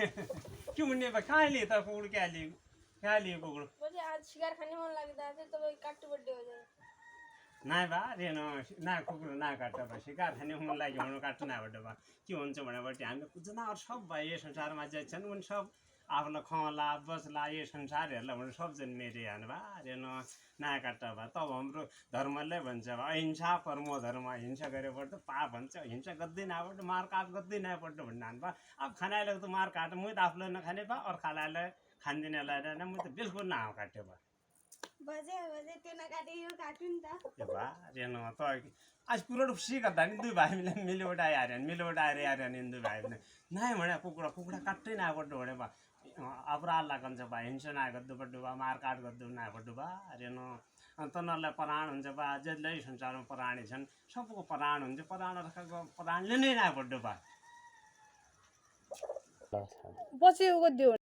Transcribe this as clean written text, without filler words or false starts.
क्यों नहीं बा कहाँ लिए था कुकुर क्या लिए कुकुर मुझे आज शिकार खाने मन लगता है तो वही काट बर्थडे हो जाए नाइ बा रेनो ना कुकुर ना काट्छ बा शिकार खाने हुन लाग्यो भने काट्नु नबाट बा के हुन्छ भनेपछि हामीले जनावर सब भयो यो संसारमा जे छन् उनी सब आफूलाई खुवाला बस्ला यो संसार हेर्ला भने सब जन्मिएर हानु बा रेनो ना काट्छ बा तब हाम्रो धर्मले भन्छ बा अहिंसा परमो धर्म हिंसा गरेबाट पाप भन्छ हिंसा गर्दै नबाट मारकाट गर्दै नबाट भन्ने हानु बा अब खानालाई त मारकाट म त आफूलाई नखाने बा अर्कालाई खान्दिनेलाई म त बिल्कुल नआउ काट्यो बा बजे बजे त्यो नकाटे यो काटु नि त ए बा रेनो त आज कुरो सिकता नि दुई भाइ मिलेबाट आएर आएर नि दुई भाइ पनि नाइ भने कुकुरा काट्दै नआपट्टु भने बा अपराध लागन्छ बा हिंसा नगर्दु पड्डु बा मारकाट गर्दु नपड्डु बा रेनो तनहरूलाई प्राण हुन्छ बा जसले संसारमा प्राणी छन् सबको प्राण हुन्छ प्राण रखेको प्राणले नै नपड्डु बा पछि उ दियो